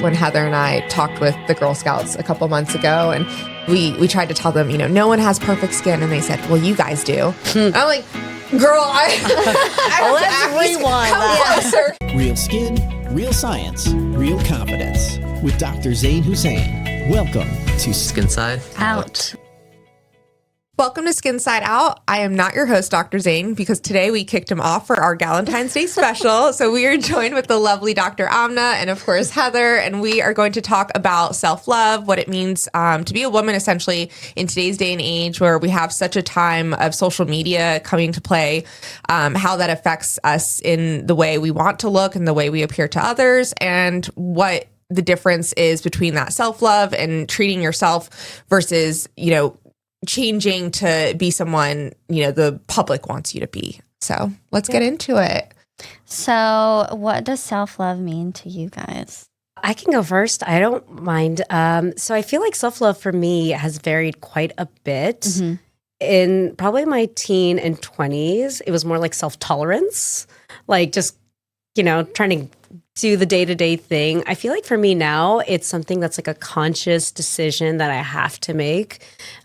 when Heather and I talked with the Girl Scouts a couple months ago, and we tried to tell them, no one has perfect skin, and they said, well, you guys do. I'm like, girl, I let's rewind that. Closer. Real skin, real science, real confidence. With Dr. Zain Hussein. Welcome to Skin Side Out. Welcome to Skin Side Out. I am not your host, Dr. Zain, because today we kicked him off for our Galentines Day special. So we are joined with the lovely Dr. Amna and, of course, Heather, and we are going to talk about self-love, what it means to be a woman, essentially, in today's day and age where we have such a time of social media coming to play, how that affects us in the way we want to look and the way we appear to others, and what the difference is between that self-love and treating yourself versus, changing to be someone, the public wants you to be. So let's get into it. So what does self-love mean to you guys? I can go first. I don't mind. So I feel like self-love for me has varied quite a bit. Mm-hmm. In probably my teen and 20s, it was more like self-tolerance, like just, trying to do the day-to-day thing. I feel like for me now, it's something that's like a conscious decision that I have to make,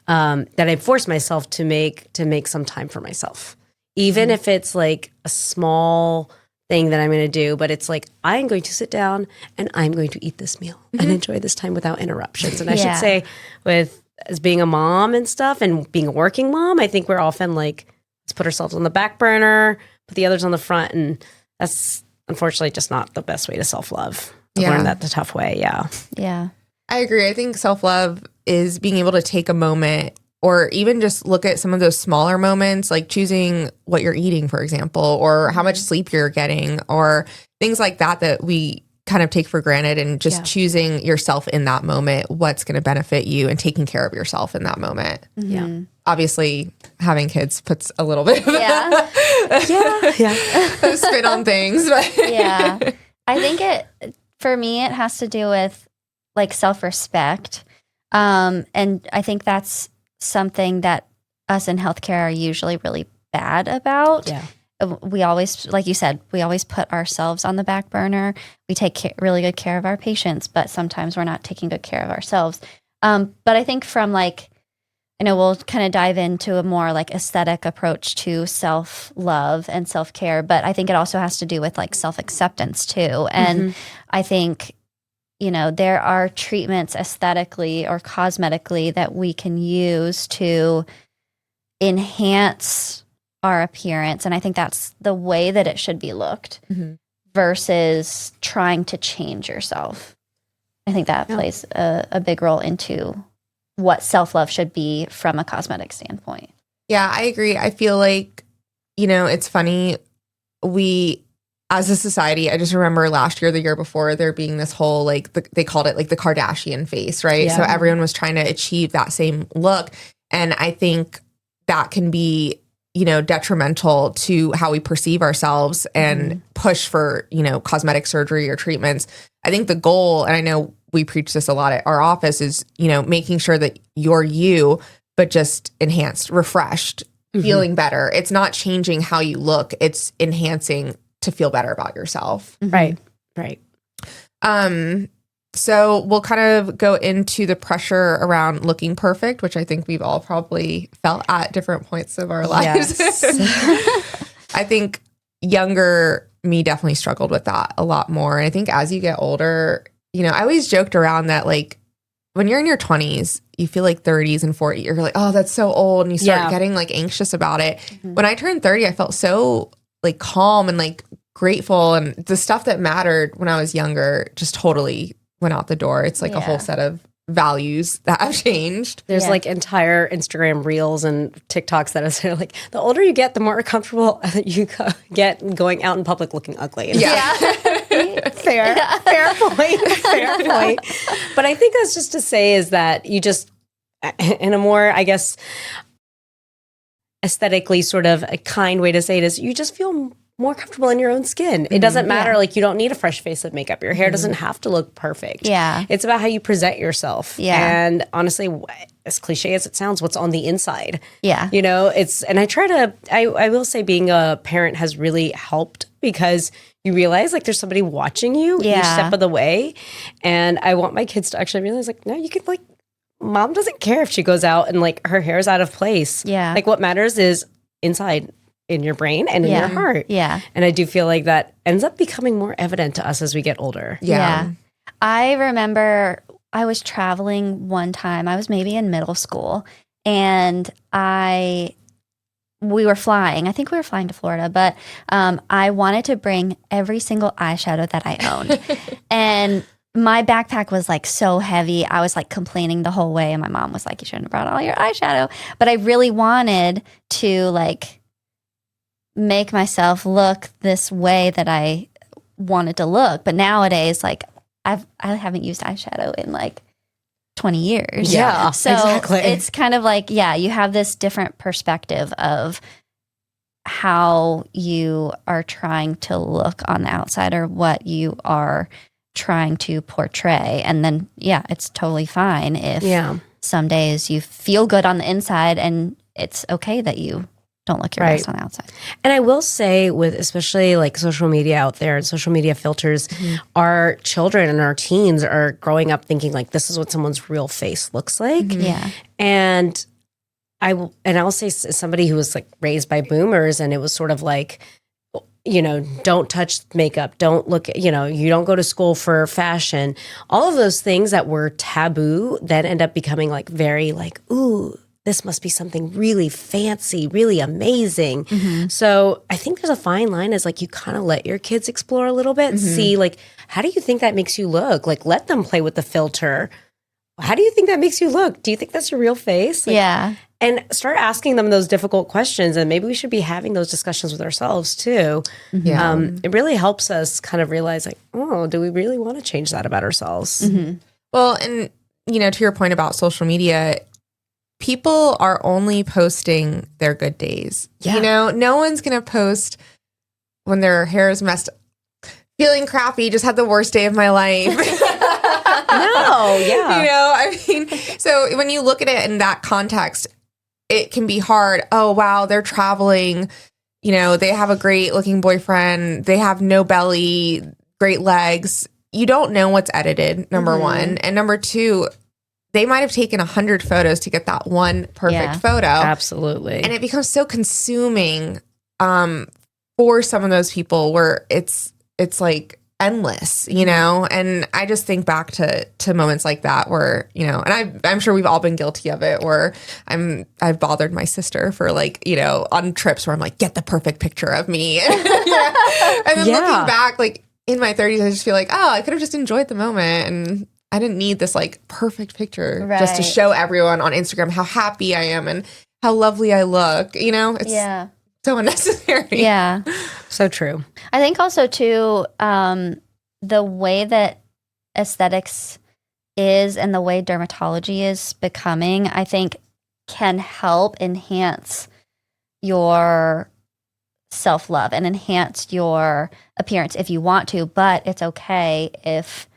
that I force myself to make some time for myself. Even if it's like a small thing that I'm going to do, but it's like, I'm going to sit down and I'm going to eat this meal and enjoy this time without interruptions. And I should say as being a mom and stuff and being a working mom, I think we're often like, let's put ourselves on the back burner, put the others on the front. And that's unfortunately just not the best way to self-love. I've learned that the tough way. Yeah. I agree. I think self-love is being able to take a moment or even just look at some of those smaller moments, like choosing what you're eating, for example, or how much sleep you're getting, or things like that we kind of take for granted, and just choosing yourself in that moment, what's going to benefit you, and taking care of yourself in that moment. Mm-hmm. Yeah. Obviously, having kids puts a little bit of spin on things. But Yeah. I think for me, it has to do with like self-respect. And I think that's something that us in healthcare are usually really bad about. Yeah. We always, like you said, we always put ourselves on the back burner. We take really good care of our patients, but sometimes we're not taking good care of ourselves. But I think from we'll kind of dive into a more like aesthetic approach to self-love and self-care, but I think it also has to do with like self-acceptance too. And I think, there are treatments aesthetically or cosmetically that we can use to enhance our appearance. And I think that's the way that it should be looked versus trying to change yourself. I think that plays a big role into what self-love should be from a cosmetic standpoint. Yeah, I agree. I feel like, it's funny. We, as a society, I just remember last year, the year before, there being this whole, they called it like the Kardashian face, right? Yeah. So everyone was trying to achieve that same look. And I think that can be, detrimental to how we perceive ourselves and push for, cosmetic surgery or treatments. I think the goal, and I know we preach this a lot at our office, is, making sure that you're you, but just enhanced, refreshed, feeling better. It's not changing how you look. It's enhancing to feel better about yourself. Right. So we'll kind of go into the pressure around looking perfect, which I think we've all probably felt at different points of our lives. Yes. I think younger me definitely struggled with that a lot more. And I think as you get older, I always joked around that, like, when you're in your 20s, you feel like 30s and 40s, you're like, oh, that's so old. And you start getting like anxious about it. When I turned 30, I felt so like calm and like grateful. And the stuff that mattered when I was younger just totally went out the door. It's like a whole set of values that have changed. There's like entire Instagram reels and TikToks that are like, the older you get, the more comfortable you get going out in public looking ugly. Yeah. Fair point. But I think that's just to say is that you just, in a more, I guess, aesthetically sort of a kind way to say it is, you just feel more comfortable in your own skin. It doesn't matter. Like, you don't need a fresh face of makeup. Your hair doesn't have to look perfect. Yeah. It's about how you present yourself. Yeah. And honestly, as cliche as it sounds, what's on the inside. Yeah. And I will say being a parent has really helped, because you realize like there's somebody watching you each Yeah. step of the way. And I want my kids to actually realize like, no, you can like, mom doesn't care if she goes out and like her hair is out of place. Yeah. Like what matters is inside in your brain and in your heart. Yeah. And I do feel like that ends up becoming more evident to us as we get older. Yeah. I remember I was traveling one time. I was maybe in middle school, and we were flying. I think we were flying to Florida, but I wanted to bring every single eyeshadow that I owned. And my backpack was like so heavy. I was like complaining the whole way. And my mom was like, you shouldn't have brought all your eyeshadow. But I really wanted to like make myself look this way that I wanted to look. But nowadays, like I haven't used eyeshadow in like 20 years. Yeah, So exactly. it's kind of like, yeah, you have this different perspective of how you are trying to look on the outside or what you are trying to portray. And then, yeah, it's totally fine if some days you feel good on the inside and it's okay that you don't look your best on the outside. And I will say with especially like social media out there and social media filters, our children and our teens are growing up thinking like this is what someone's real face looks like. Yeah. And I'll say as somebody who was like raised by boomers and it was sort of like, you know, don't touch makeup, don't look, you know, you don't go to school for fashion. All of those things that were taboo then end up becoming like very like, ooh, this must be something really fancy, really amazing. So I think there's a fine line as like you kind of let your kids explore a little bit, see like, how do you think that makes you look? Like let them play with the filter. How do you think that makes you look? Do you think that's your real face? Like, Yeah. And start asking them those difficult questions. And maybe we should be having those discussions with ourselves too. Yeah. It really helps us kind of realize like, oh, do we really want to change that about ourselves? Well, and you know, to your point about social media, people are only posting their good days. Yeah. You know, no one's going to post when their hair is messed up, feeling crappy, just had the worst day of my life. No, yeah. You know, I mean, so when you look at it in that context, it can be hard. Oh, wow, they're traveling. You know, they have a great looking boyfriend. They have no belly, great legs. You don't know what's edited, number one. And number two, they might have taken 100 photos to get that one perfect photo. Absolutely. And it becomes so consuming for some of those people where it's like endless, you know? And I just think back to moments like that where, you know, and I'm sure we've all been guilty of it where I've bothered my sister for like, you know, on trips where I'm like, get the perfect picture of me. And then looking back, like in my 30s, I just feel like, oh, I could have just enjoyed the moment and I didn't need this like perfect picture just to show everyone on Instagram how happy I am and how lovely I look. You know, it's so unnecessary. Yeah. So true. I think also too, the way that aesthetics is and the way dermatology is becoming, I think can help enhance your self-love and enhance your appearance if you want to, but it's okay if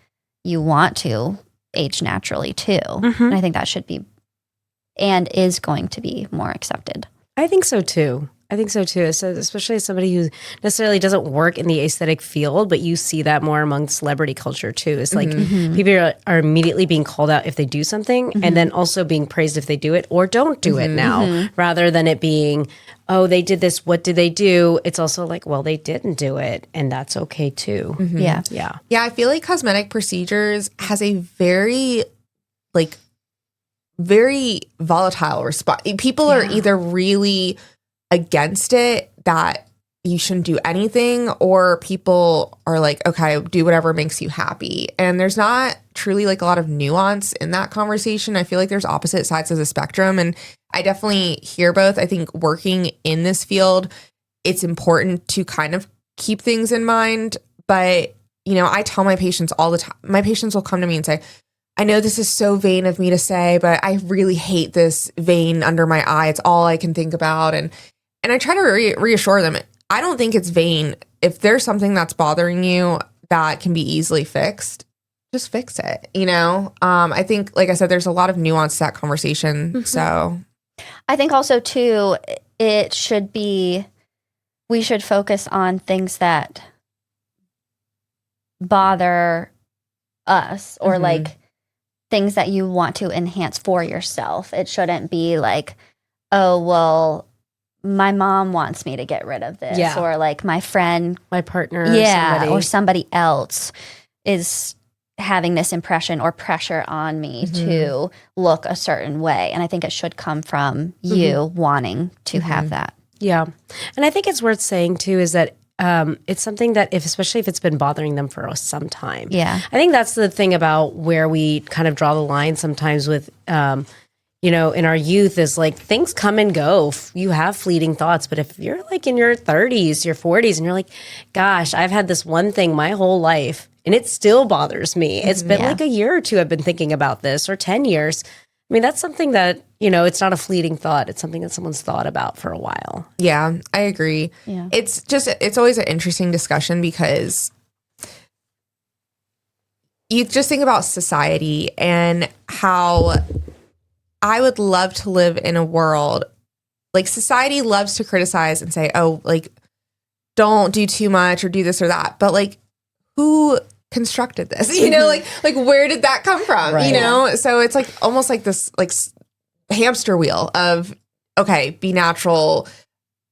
you want to age naturally too. And I think that should be and is going to be more accepted. I think so too. So especially as somebody who necessarily doesn't work in the aesthetic field, but you see that more among celebrity culture too. It's like people are immediately being called out if they do something and then also being praised if they do it or don't do it now, rather than it being, oh, they did this, what did they do? It's also like, well, they didn't do it and that's okay too. Yeah. Yeah. Yeah, I feel like cosmetic procedures has a very volatile response. People are either really against it, that you shouldn't do anything, or people are like, okay, do whatever makes you happy. And there's not truly like a lot of nuance in that conversation. I feel like there's opposite sides of the spectrum. And I definitely hear both. I think working in this field, it's important to kind of keep things in mind. But, you know, I tell my patients all the time, my patients will come to me and say, I know this is so vain of me to say, but I really hate this vein under my eye. It's all I can think about. And I try to reassure them, I don't think it's vain. If there's something that's bothering you that can be easily fixed, just fix it, you know? I think, like I said, there's a lot of nuance to that conversation. So I think also too, we should focus on things that bother us or like things that you want to enhance for yourself. It shouldn't be like, oh, well, my mom wants me to get rid of this, or like my friend, my partner, or somebody else is having this impression or pressure on me to look a certain way. And I think it should come from you wanting to have that. Yeah. And I think it's worth saying too is that it's something that especially if it's been bothering them for some time. Yeah. I think that's the thing about where we kind of draw the line sometimes with, you know, in our youth is like things come and go. You have fleeting thoughts. But if you're like in your 30s, your 40s, and you're like, gosh, I've had this one thing my whole life and it still bothers me. It's been like a year or two I've been thinking about this, or 10 years. I mean, that's something that, you know, it's not a fleeting thought. It's something that someone's thought about for a while. Yeah, I agree. Yeah. It's always an interesting discussion because you just think about society and how I would love to live in a world like society loves to criticize and say, oh, like, don't do too much or do this or that. But like, who constructed this? You know, like where did that come from? Right. You know? So it's like almost like this like hamster wheel of, okay, be natural.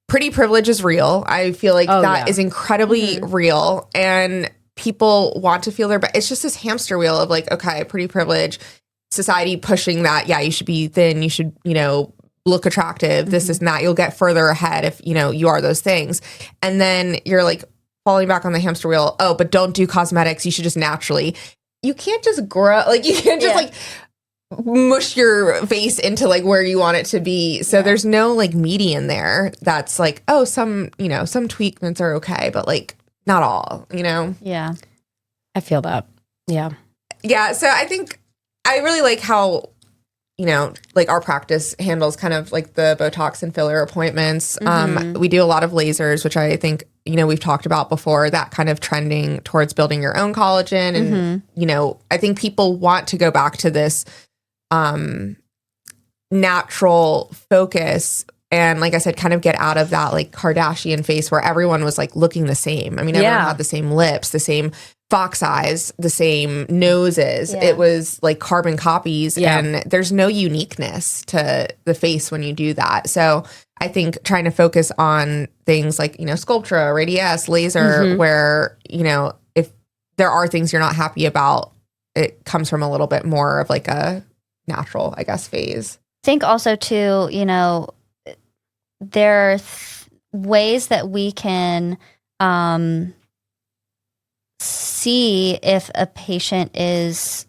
Pretty privilege is real. I feel like that is incredibly real. And people want to feel their best. It's just this hamster wheel of like, okay, pretty privilege, society pushing that. Yeah, you should be thin. You should, you know, look attractive. This is not, you'll get further ahead if, you know, you are those things. And then you're like falling back on the hamster wheel. Oh, but don't do cosmetics. You should just naturally. You can't just grow, like you can't just like mush your face into like where you want it to be. So there's no like median there that's like, oh, some, you know, some tweakments are okay, but like not all, you know? Yeah. I feel that. Yeah. Yeah. So I think I really like how, you know, like our practice handles kind of like the Botox and filler appointments. We do a lot of lasers, which I think, you know, we've talked about before, that kind of trending towards building your own collagen. And, you know, I think people want to go back to this natural focus. And like I said, kind of get out of that like Kardashian face where everyone was like looking the same. I mean, everyone had the same lips, the same fox eyes, the same noses. It was like carbon copies and there's no uniqueness to the face when you do that. So I think trying to focus on things like, you know, Sculptra, Radiesse, laser, where, you know, if there are things you're not happy about, it comes from a little bit more of like a natural, I guess, phase. I think also too, you know, there are ways that we can see if a patient is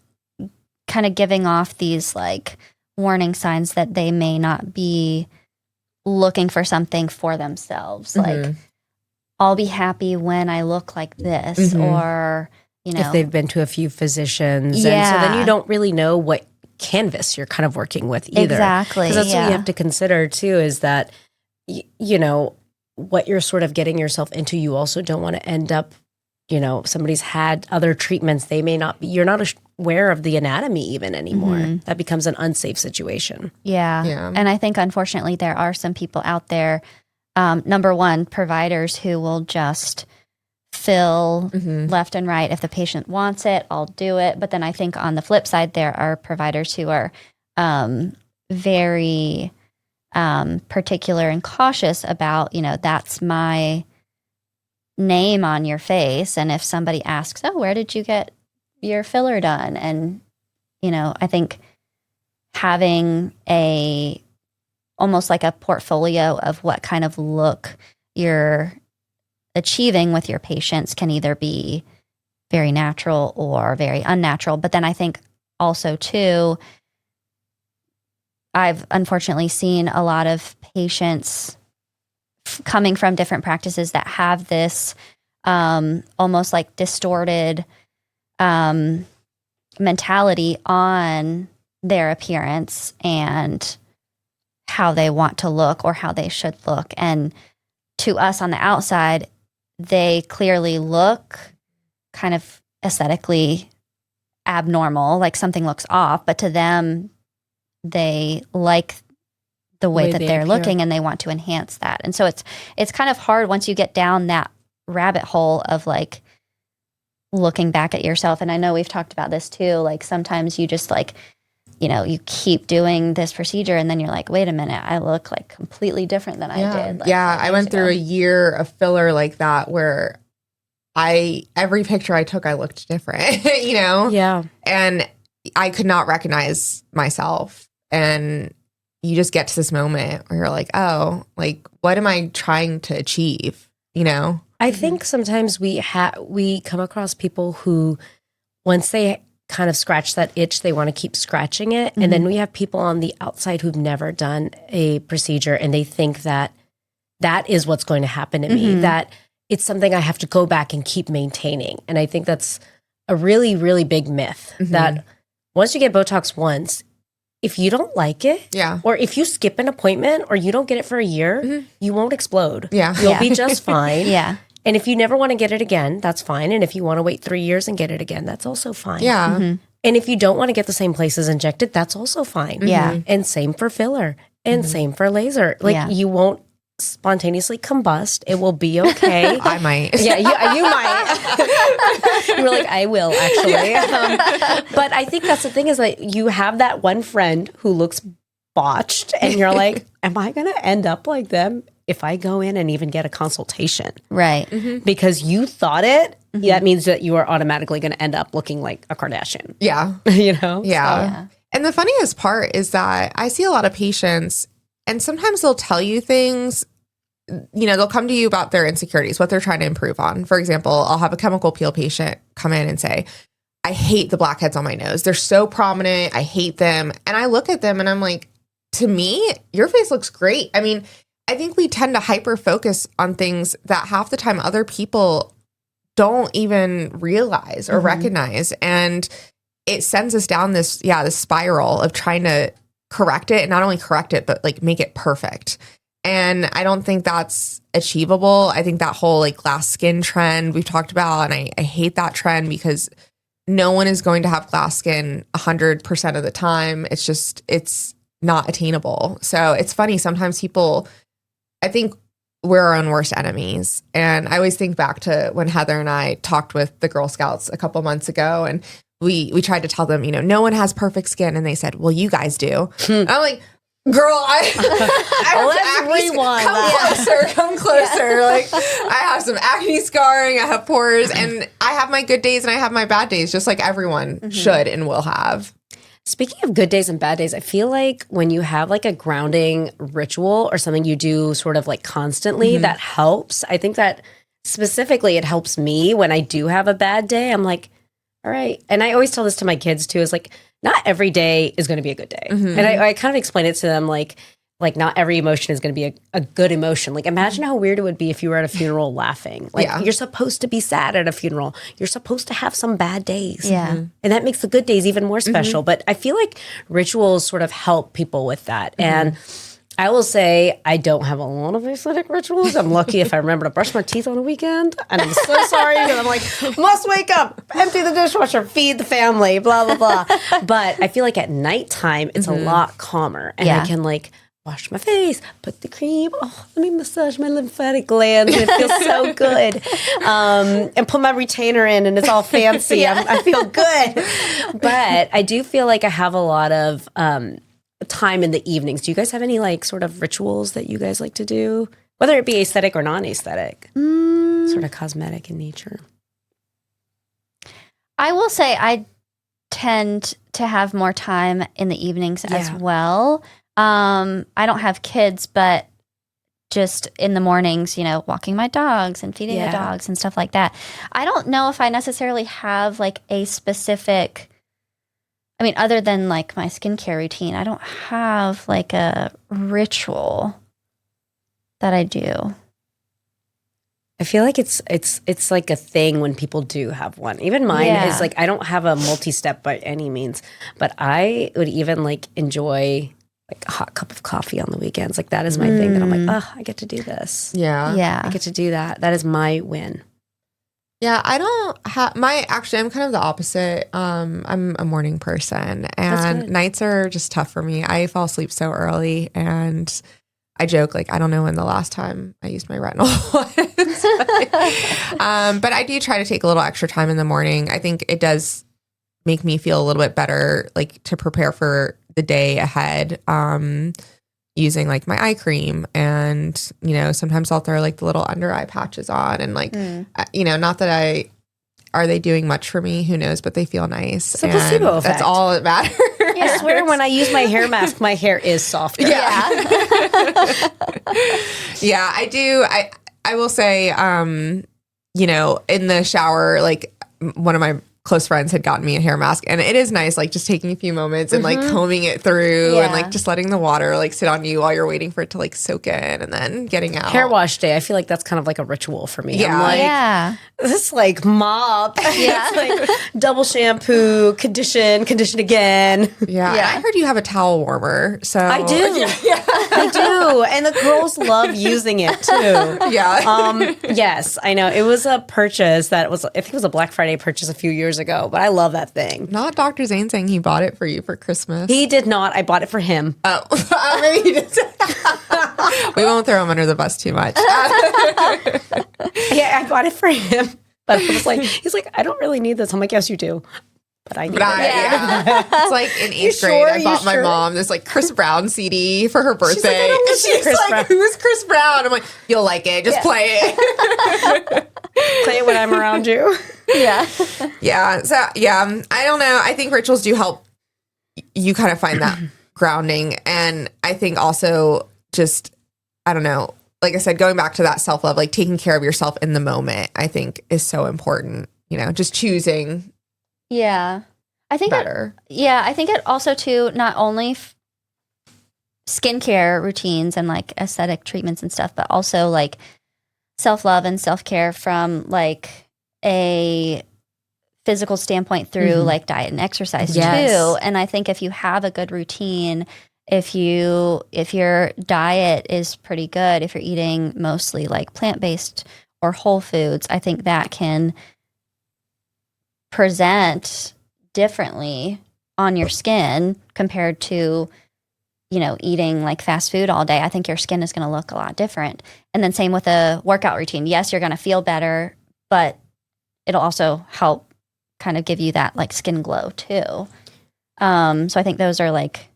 kind of giving off these like warning signs that they may not be looking for something for themselves. Like, I'll be happy when I look like this, or, you know, if they've been to a few physicians. And so then you don't really know what canvas you're kind of working with either. Exactly. Because that's what you have to consider too, is that, you know, what you're sort of getting yourself into, you also don't want to end up, you know, somebody's had other treatments. They may not be, you're not aware of the anatomy even anymore. That becomes an unsafe situation. Yeah. And I think unfortunately there are some people out there, number one, providers who will just fill left and right. If the patient wants it, I'll do it. But then I think on the flip side, there are providers who are very particular and cautious about, you know, that's my name on your face. And if somebody asks, oh, where did you get your filler done? And, you know, I think having almost like a portfolio of what kind of look you're achieving with your patients can either be very natural or very unnatural. But then I think also too, I've unfortunately seen a lot of patients coming from different practices that have this almost like distorted mentality on their appearance and how they want to look or how they should look. And to us on the outside, they clearly look kind of aesthetically abnormal, like something looks off, but to them, they like the way that they're looking and they want to enhance that. And so it's kind of hard once you get down that rabbit hole of like looking back at yourself. And I know we've talked about this too. Like sometimes you just like, you know, you keep doing this procedure and then you're like, wait a minute, I look like completely different than I did. Like, I went through a year of filler like that where every picture I took, I looked different, you know? Yeah. And I could not recognize myself. And you just get to this moment where you're like, oh, like, what am I trying to achieve? You know? I think sometimes we come across people who, once they kind of scratch that itch, they want to keep scratching it. And then we have people on the outside who've never done a procedure and they think that that is what's going to happen to me, that it's something I have to go back and keep maintaining. And I think that's a really, really big myth that once you get Botox once, if you don't like it, or if you skip an appointment or you don't get it for a year, you won't explode. You'll be just fine. And if you never want to get it again, that's fine. And if you want to wait 3 years and get it again, that's also fine. And if you don't want to get the same places injected, that's also fine. And same for filler and same for laser. Like you won't spontaneously combust. It will be okay. I might. You might. You were like, I will actually. But I think that's the thing is that you have that one friend who looks botched and you're like, am I going to end up like them if I go in and even get a consultation? Right. Because you thought it, that means that you are automatically going to end up looking like a Kardashian. You know? So. And the funniest part is that I see a lot of patients and sometimes they'll tell you things, you know, they'll come to you about their insecurities, what they're trying to improve on. For example, I'll have a chemical peel patient come in and say, I hate the blackheads on my nose. They're so prominent. I hate them. And I look at them and I'm like, to me, your face looks great. I mean, I think we tend to hyper focus on things that half the time other people don't even realize or recognize. And it sends us down this spiral of trying to correct it, and not only correct it, but like make it perfect. And I don't think that's achievable. I think that whole like glass skin trend we've talked about, and I hate that trend because no one is going to have glass skin 100% of the time. It's not attainable. So it's funny. Sometimes people, I think we're our own worst enemies. And I always think back to when Heather and I talked with the Girl Scouts a couple months ago, and we tried to tell them, you know, no one has perfect skin. And they said, well, you guys do. And I'm like, girl, let's rewind. Come closer. Like, I have some acne scarring, I have pores, and I have my good days and I have my bad days, just like everyone should and will have. Speaking of good days and bad days, I feel like when you have like a grounding ritual or something you do sort of like constantly, that helps. I think that specifically it helps me when I do have a bad day. I'm like, all right. And I always tell this to my kids too, is like, not every day is going to be a good day. And I kind of explain it to them like not every emotion is going to be a good emotion. Like imagine how weird it would be if you were at a funeral laughing. Like you're supposed to be sad at a funeral. You're supposed to have some bad days. And that makes the good days even more special. But I feel like rituals sort of help people with that. And I will say I don't have a lot of aesthetic rituals. I'm lucky if I remember to brush my teeth on a weekend. And I'm so sorry because I'm like, must wake up, empty the dishwasher, feed the family, blah, blah, blah. But I feel like at nighttime, it's a lot calmer. And I can like wash my face, put the cream, let me massage my lymphatic glands. It feels so good. And put my retainer in and it's all fancy. I feel good. But I do feel like I have a lot of time in the evenings. Do you guys have any like sort of rituals that you guys like to do, whether it be aesthetic or non-aesthetic, sort of cosmetic in nature? I will say I tend to have more time in the evenings as well. I don't have kids, but just in the mornings, you know, walking my dogs and feeding the dogs and stuff like that. I don't know if I necessarily have like a specific, I mean, other than like my skincare routine, I don't have like a ritual that I do. I feel like it's like a thing when people do have one. Even mine is like, I don't have a multi-step by any means, but I would even like enjoy like a hot cup of coffee on the weekends. Like that is my thing that I'm like, oh, I get to do this. Yeah. I get to do that. That is my win. Yeah, I don't have I'm kind of the opposite. I'm a morning person and nights are just tough for me. I fall asleep so early and I joke, like, I don't know when the last time I used my retinol was. But I do try to take a little extra time in the morning. I think it does make me feel a little bit better, like to prepare for the day ahead. Using like my eye cream, and sometimes I'll throw like the little under eye patches on, and like not that are they doing much for me? Who knows? But they feel nice. It's a placebo effect. That's all that matters. Yeah. I swear, when I use my hair mask, my hair is softer. Yeah. Yeah, I do. I will say, in the shower, like one of my close friends had gotten me a hair mask, and it is nice, like just taking a few moments and like combing it through and like just letting the water like sit on you while you're waiting for it to like soak in, and then getting out. Hair wash day, I feel like that's kind of like a ritual for me. Yeah. I'm like, this like mop. Yeah. It's like double shampoo, condition again. Yeah. I heard you have a towel warmer. So I do. I do. And the girls love using it too. Yeah. Yes, I know. It was a purchase that was, I think it was a Black Friday purchase a few years ago, but I love that thing. Not Dr. Zane saying he bought it for you for Christmas. He did not. I bought it for him. Oh, maybe he did. We won't throw him under the bus too much. Yeah, I bought it for him. But I was like, he's like, I don't really need this. I'm like, yes, you do. But I need it. Yeah. It's like in 8th grade, I bought my mom this like Chris Brown CD for her birthday. I don't listen to Chris Brown. Who's Chris Brown? I'm like, you'll like it. Just play it. Play it when I'm around you. Yeah. Yeah. So, I don't know. I think rituals do help you kind of find that grounding. And I think also just, I don't know, like I said, going back to that self-love, like taking care of yourself in the moment, I think is so important. Just choosing. Yeah. I think better. I think it also too, not only skincare routines and like aesthetic treatments and stuff, but also like self-love and self-care from like a physical standpoint through like diet and exercise too. And I think if you have a good routine, if your diet is pretty good, if you're eating mostly like plant-based or whole foods, I think that can present differently on your skin compared to, eating like fast food all day. I think your skin is going to look a lot different. And then same with a workout routine. Yes, you're going to feel better, but it'll also help kind of give you that like skin glow too. So I think those are like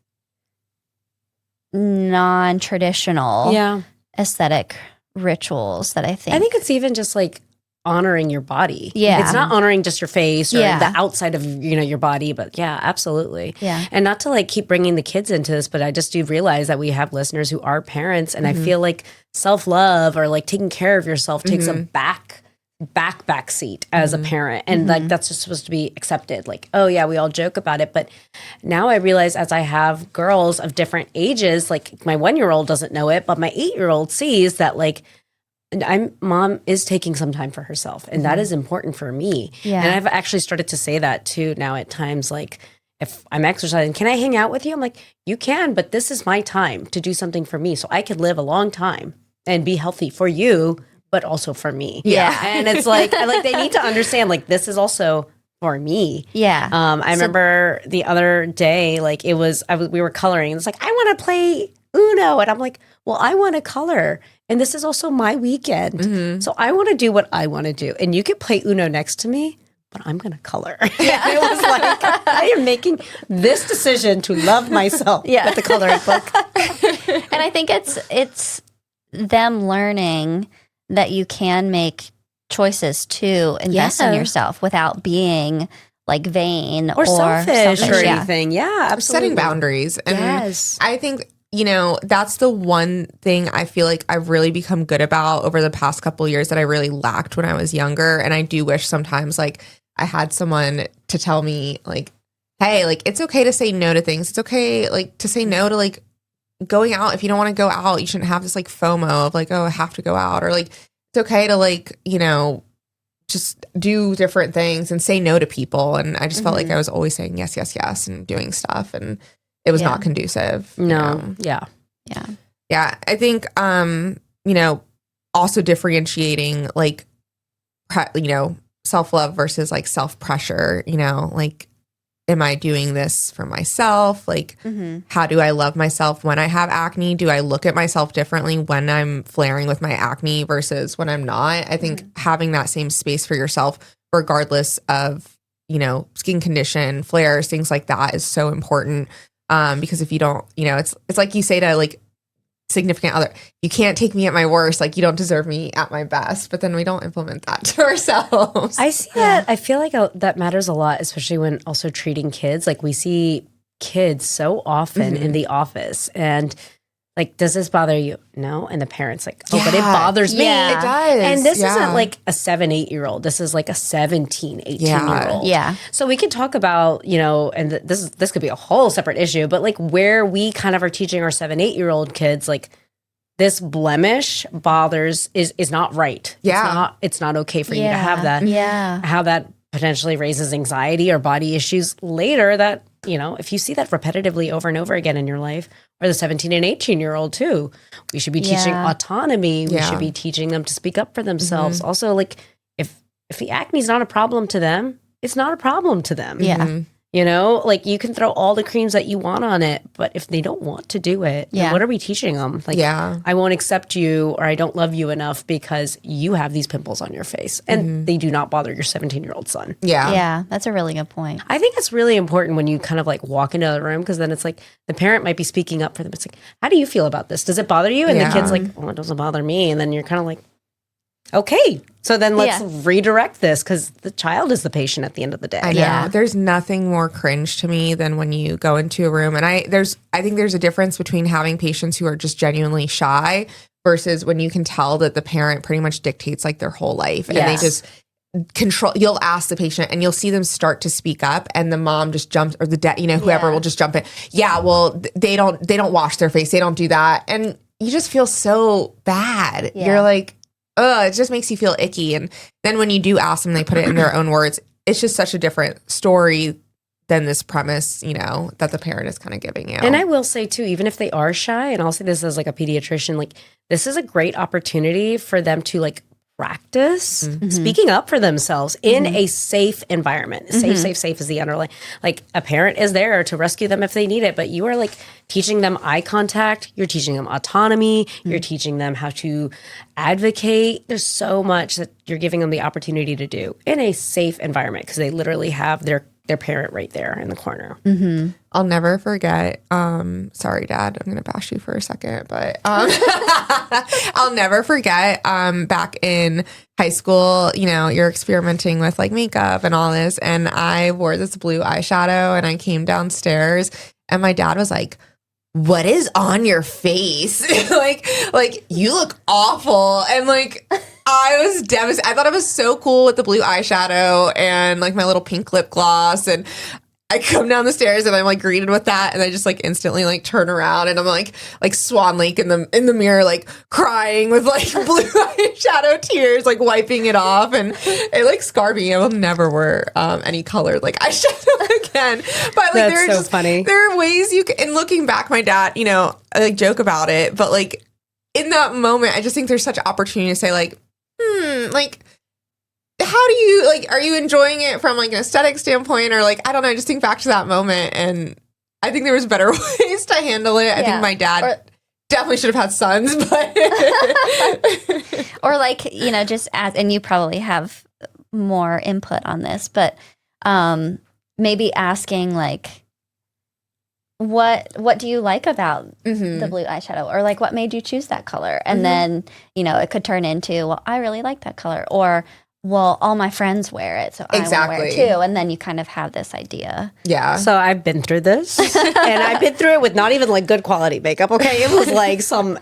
non-traditional aesthetic rituals that I think it's even just like honoring your body. Yeah. It's not honoring just your face or the outside of, your body, but yeah, absolutely. Yeah. And not to like keep bringing the kids into this, but I just do realize that we have listeners who are parents, and I feel like self-love or like taking care of yourself takes a back seat as a parent. And like, that's just supposed to be accepted. Like, oh yeah, we all joke about it. But now I realize, as I have girls of different ages, like my 1-year-old doesn't know it, but my 8-year-old sees that like, mom is taking some time for herself, and that is important for me. Yeah. And I've actually started to say that too now at times, like if I'm exercising, can I hang out with you? I'm like, you can, but this is my time to do something for me so I could live a long time and be healthy for you, but also for me. Yeah. And it's like, they need to understand, like, this is also for me. Yeah. I remember the other day, like we were coloring. It's like, I want to play Uno. And I'm like, well, I want to color. And this is also my weekend. So I want to do what I want to do. And you could play Uno next to me, but I'm going to color. Yeah. It was like, I am making this decision to love myself with the coloring book. And I think it's them learning that you can make choices to invest in yourself without being like vain or selfish or Yeah. anything. Yeah, absolutely. Setting boundaries. And Yes. I think, that's the one thing I feel like I've really become good about over the past couple of years that I really lacked when I was younger. And I do wish sometimes like I had someone to tell me like, hey, like it's okay to say no to things. It's okay like to say no to like going out. If you don't want to go out, you shouldn't have this like FOMO of like, oh, I have to go out, or like it's okay to like, just do different things and say no to people. And I just felt like I was always saying yes, yes, yes, and doing stuff, and it was not conducive. No. Yeah. Yeah. I think, also differentiating like, self-love versus like self-pressure, like am I doing this for myself? Like, how do I love myself when I have acne? Do I look at myself differently when I'm flaring with my acne versus when I'm not? I think having that same space for yourself, regardless of, you know, skin condition, flares, things like that is so important. Because if you don't, you know, it's like you say to like significant other, you can't take me at my worst, like you don't deserve me at my best, but then we don't implement that to ourselves. I see that. I feel like that matters a lot, especially when also treating kids. Like we see kids so often in the office and like, does this bother you? No. And the parents like, oh, but it bothers me. Yeah. It does. And this isn't like a 7-8-year-old. This is like a 17, 18-year-old. Yeah. So we could talk about, you know, and this could be a whole separate issue, but like where we kind of are teaching our 7-8-year-old kids, like this blemish bothers is not right. Yeah. It's not okay for you to have that. Yeah. How that potentially raises anxiety or body issues later that, you know, if you see that repetitively over and over again in your life, or the 17 and 18-year-old too, we should be teaching autonomy. We should be teaching them to speak up for themselves. Also, like if the acne is not a problem to them, it's not a problem to them. Yeah. You know, like you can throw all the creams that you want on it, but if they don't want to do it, then what are we teaching them? Like, I won't accept you or I don't love you enough because you have these pimples on your face and they do not bother your 17-year-old son. Yeah, that's a really good point. I think it's really important when you kind of like walk into the room because then it's like the parent might be speaking up for them. It's like, how do you feel about this? Does it bother you? And the kid's like, oh, it doesn't bother me. And then you're kind of like, okay, so then let's redirect this because the child is the patient at the end of the day. I know. There's nothing more cringe to me than when you go into a room and I think there's a difference between having patients who are just genuinely shy versus when you can tell that the parent pretty much dictates like their whole life and they just control. You'll ask the patient and you'll see them start to speak up and the mom just jumps or the dad, you know, whoever will just jump in. Yeah, well, they don't wash their face. They don't do that. And you just feel so bad. You're like, it just makes you feel icky. And then when you do ask them, they put it in their own words. It's just such a different story than this premise, you know, that the parent is kind of giving you. And I will say too, even if they are shy, and I'll say this as like a pediatrician, like this is a great opportunity for them to like practice speaking up for themselves in a safe environment. Safe is the underlying. Like a parent is there to rescue them if they need it, but you are like teaching them eye contact. You're teaching them autonomy. You're teaching them how to advocate. There's so much that you're giving them the opportunity to do in a safe environment because they literally have their parent right there in the corner. I'll never forget. Sorry, Dad, I'm gonna bash you for a second, but I'll never forget. Back in high school, you know, you're experimenting with like makeup and all this, and I wore this blue eyeshadow, and I came downstairs, and my dad was like, "What is on your face? like you look awful," and like. I was devastated. I thought I was so cool with the blue eyeshadow and like my little pink lip gloss. And I come down the stairs and I'm like greeted with that. And I just like instantly like turn around and I'm like Swan Lake in the mirror, like crying with like blue eyeshadow tears, like wiping it off. And it like scarred me. I will never wear any colored like eyeshadow again. But like That's so funny. There are ways you can, and looking back, my dad, you know, I like joke about it, but like in that moment, I just think there's such an opportunity to say like, like, how do you, like, are you enjoying it from, like, an aesthetic standpoint? Or, like, I don't know, I just think back to that moment, and I think there was better ways to handle it. I think my dad definitely should have had sons, but... Or, like, you know, just as, and you probably have more input on this, but maybe asking, like, what do you like about the blue eyeshadow, or like what made you choose that color? And then, you know, it could turn into, well, I really like that color, or well, all my friends wear it, so I want to wear it too. And then you kind of have this idea. Yeah. So I've been through this, and I've been through it with not even like good quality makeup. Okay, it was like some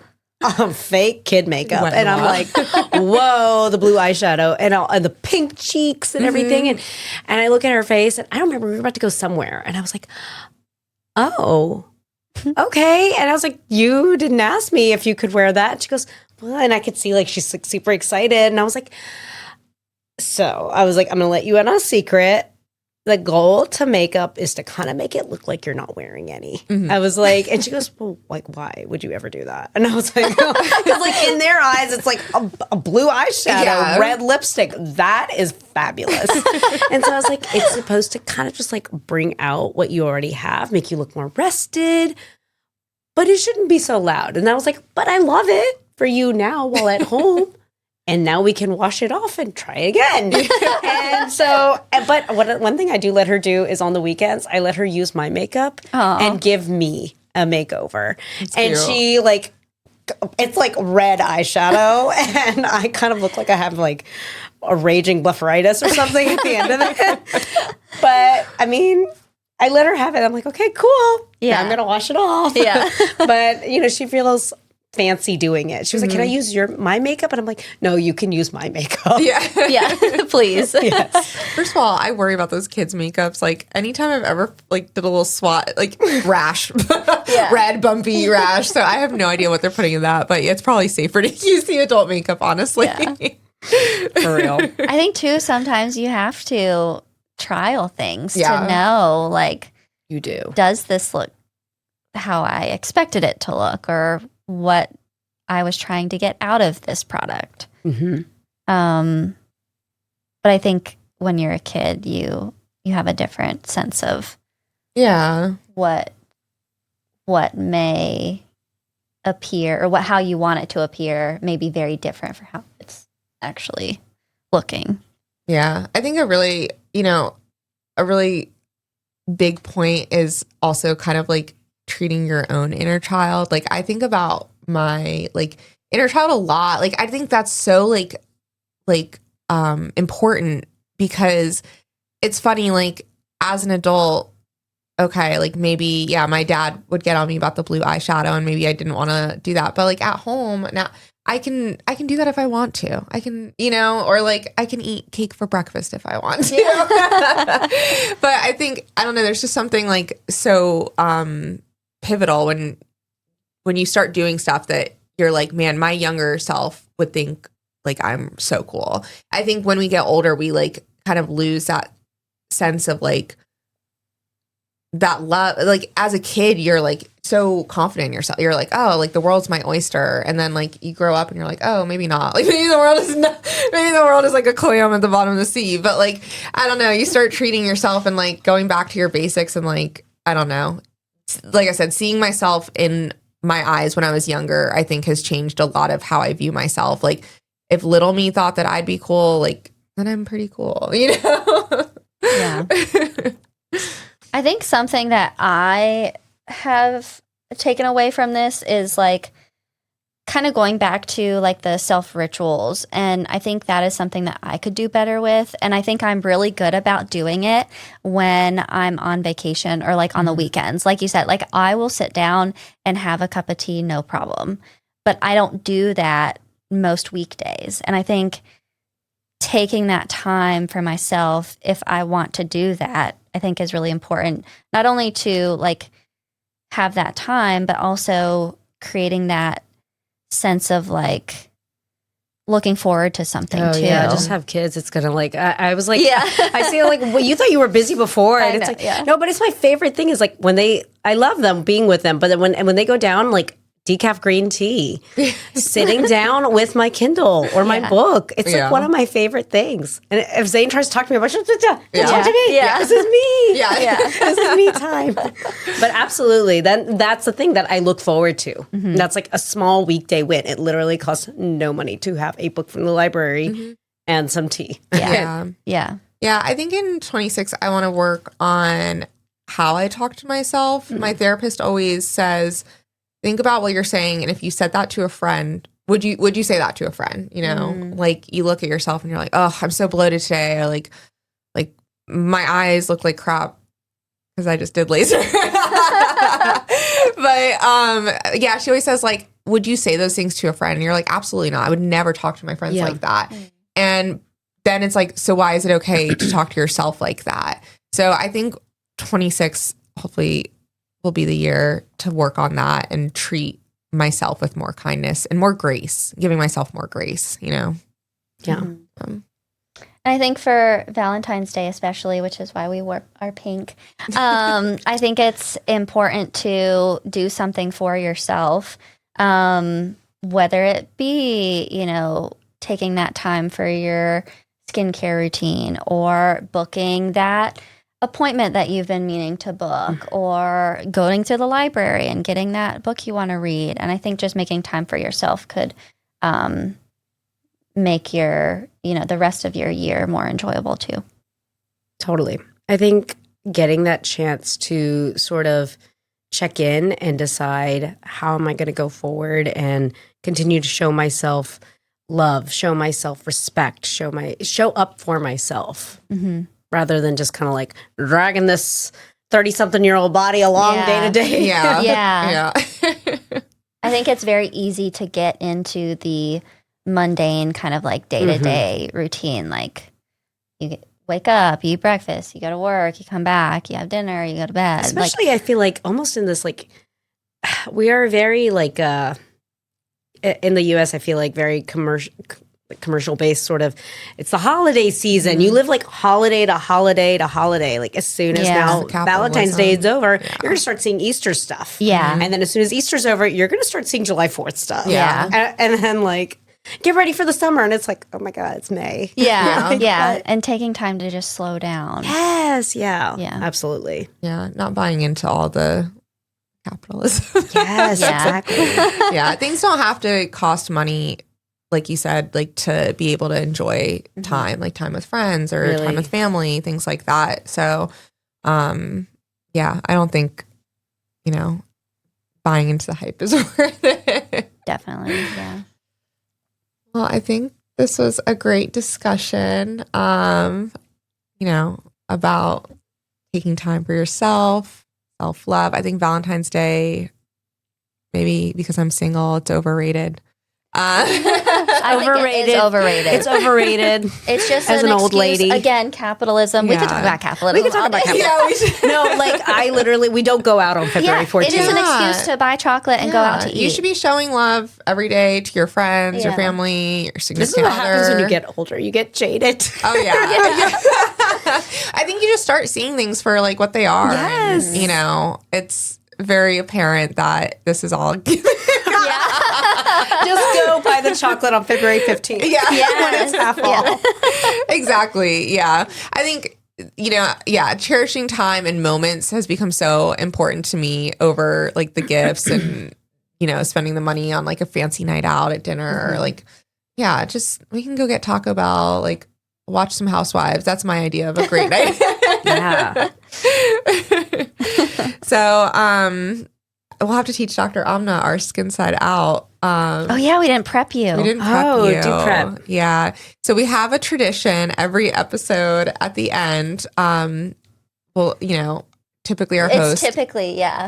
fake kid makeup, and I'm like, whoa, the blue eyeshadow and the pink cheeks and everything, and I look at her face, and I don't remember, we were about to go somewhere, and I was like, oh, okay. And I was like, you didn't ask me if you could wear that. And she goes, well, and I could see like she's like super excited. And I was like, I'm going to let you in on a secret. the goal to makeup is to kind of make it look like you're not wearing any. I was like, and she goes, well, like, why would you ever do that? And I was like, because like in their eyes, it's like a blue eyeshadow, red lipstick. That is fabulous. And so I was like, it's supposed to kind of just like bring out what you already have, make you look more rested, but it shouldn't be so loud. And I was like, but I love it for you now while at home. And now we can wash it off and try again. And so, but one thing I do let her do is on the weekends, I let her use my makeup and give me a makeover. That's and cute. She like, it's like red eyeshadow. And I kind of look like I have like a raging blepharitis or something at the end of it. But I mean, I let her have it. I'm like, okay, cool. Yeah, I'm going to wash it off. Yeah. But, you know, she feels fancy doing it. She was like, can I use my makeup? And I'm like, no, you can use my makeup. Yeah, please. Yes. First of all, I worry about those kids' makeups. Like anytime I've ever like did a little swat, like rash, red bumpy rash. So I have no idea what they're putting in that, but it's probably safer to use the adult makeup, honestly. For real. I think too, sometimes you have to trial things to know, like, you do. Does this look how I expected it to look, or what I was trying to get out of this product? But I think when you're a kid, you have a different sense of what may appear, or how you want it to appear may be very different for how it's actually looking. Yeah, I think a really big point is also kind of like treating your own inner child. Like I think about my like inner child a lot. Like I think that's so like important, because it's funny, like as an adult, okay, like maybe my dad would get on me about the blue eyeshadow and maybe I didn't want to do that, but like at home now I can do that if I want to. I can, or like I can eat cake for breakfast if I want to. But I think, I don't know, there's just something like so pivotal when you start doing stuff that you're like, man, my younger self would think like I'm so cool. I think when we get older, we like kind of lose that sense of like that love. Like as a kid, you're like so confident in yourself. You're like, oh, like the world's my oyster. And then like you grow up and you're like, oh, maybe not. Like maybe the world is like a clam at the bottom of the sea. But like, I don't know, you start treating yourself and like going back to your basics and like, I don't know. Like I said, seeing myself in my eyes when I was younger, I think has changed a lot of how I view myself. Like if little me thought that I'd be cool, like then I'm pretty cool, Yeah. I think something that I have taken away from this is like kind of going back to like the self rituals. And I think that is something that I could do better with. And I think I'm really good about doing it when I'm on vacation or like on the weekends. Like you said, like I will sit down and have a cup of tea, no problem. But I don't do that most weekdays. And I think taking that time for myself, if I want to do that, I think is really important. Not only to like have that time, but also creating that sense of like looking forward to something too. Yeah, just have kids. It's gonna like I was like, I see like, well, you thought you were busy before, and it's like no, but it's my favorite thing is like when I love them being with them, but then when they go down like decaf green tea, sitting down with my Kindle or my book. It's like one of my favorite things. And if Zane tries to talk to me about talk to me. Yeah. This is me. This is me time. But absolutely, that's the thing that I look forward to. Mm-hmm. That's like a small weekday win. It literally costs no money to have a book from the library and some tea. Yeah, I think in 26, I want to work on how I talk to myself. My therapist always says, think about what you're saying, and if you said that to a friend, would you say that to a friend? Like you look at yourself and you're like, oh, I'm so bloated today. Or like my eyes look like crap because I just did laser. But she always says like, would you say those things to a friend? And you're like, absolutely not. I would never talk to my friends like that. And then it's like, so why is it okay to talk to yourself like that? So I think 26 hopefully will be the year to work on that and treat myself with more kindness and more grace, giving myself more grace, Yeah. And I think for Valentine's Day especially, which is why we wore our pink, I think it's important to do something for yourself, whether it be, taking that time for your skincare routine or booking that appointment that you've been meaning to book or going to the library and getting that book you want to read. And I think just making time for yourself could make your, the rest of your year more enjoyable too. Totally. I think getting that chance to sort of check in and decide how am I going to go forward and continue to show myself love, show myself respect, show up for myself, rather than just kind of like dragging this 30-something-year-old body along day to day. Yeah. I think it's very easy to get into the mundane kind of like day-to-day routine. Like you wake up, you eat breakfast, you go to work, you come back, you have dinner, you go to bed. Especially I feel like almost in this, like, we are very like, in the US, I feel like very commercial based sort of, it's the holiday season. You live like holiday to holiday to holiday. Like as soon as now Valentine's Day is over, you're going to start seeing Easter stuff. Yeah. And then as soon as Easter's over, you're going to start seeing July 4th stuff. Yeah. And then like, get ready for the summer. And it's like, oh my God, it's May. Yeah. And taking time to just slow down. Yes. Yeah. Absolutely. Yeah. Not buying into all the capitalism. Yes, exactly. Yeah. Things don't have to cost money, like you said, like to be able to enjoy time, like time with friends or time with family, things like that. So, I don't think, buying into the hype is worth it. Definitely. Yeah. Well, I think this was a great discussion, about taking time for yourself, self-love. I think Valentine's Day, maybe because I'm single, it's overrated. Overrated. It's overrated. It's just as an old lady. Again, capitalism. We could talk about capitalism. We could talk about capitalism. No, like we don't go out on February 14th. It is an excuse to buy chocolate and go out to eat. You should be showing love every day to your friends, your family, your significant other. This is what happens when you get older. You get jaded. Oh, yeah. I think you just start seeing things for like what they are. Yes. And, it's very apparent that this is all given. Just go buy the chocolate on February 15th. When it's half off. Exactly. Yeah. I think, cherishing time and moments has become so important to me over like the gifts and, spending the money on like a fancy night out at dinner or like, just we can go get Taco Bell, like watch some Housewives. That's my idea of a great night. Yeah. So, we'll have to teach Dr. Amna our Skin Side Out. We didn't prep you. We didn't prep you. Do prep. Yeah. So we have a tradition every episode at the end. Typically our host.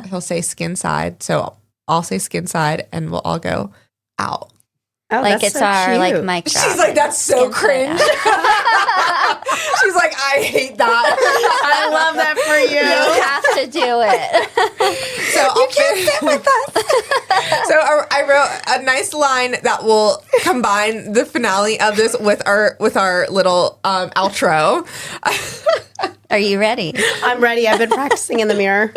He'll say Skin Side. So I'll say Skin Side and we'll all go out. Oh, like it's so our cute. like mic drop. She's like, that's so cringe. She's like, I hate that. I love that for you. You have to do it. So you can't sit with us. So I wrote a nice line that will combine the finale of this with our little outro. Are you ready? I'm ready. I've been practicing in the mirror.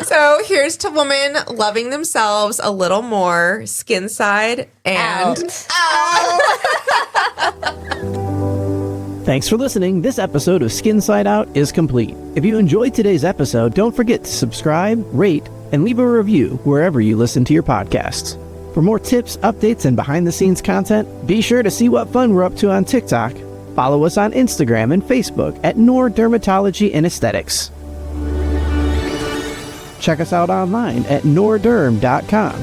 So here's to women loving themselves a little more, Skin Side and out. Thanks for listening. This episode of Skin Side Out is complete. If you enjoyed today's episode, don't forget to subscribe, rate, and leave a review wherever you listen to your podcasts. For more tips, updates, and behind-the-scenes content, be sure to see what fun we're up to on TikTok. Follow us on Instagram and Facebook at Nor Dermatology and Aesthetics. Check us out online at norderm.com.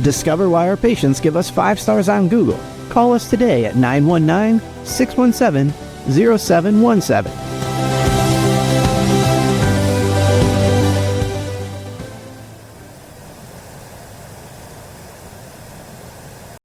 Discover why our patients give us 5 stars on Google. Call us today at 919-617-0717.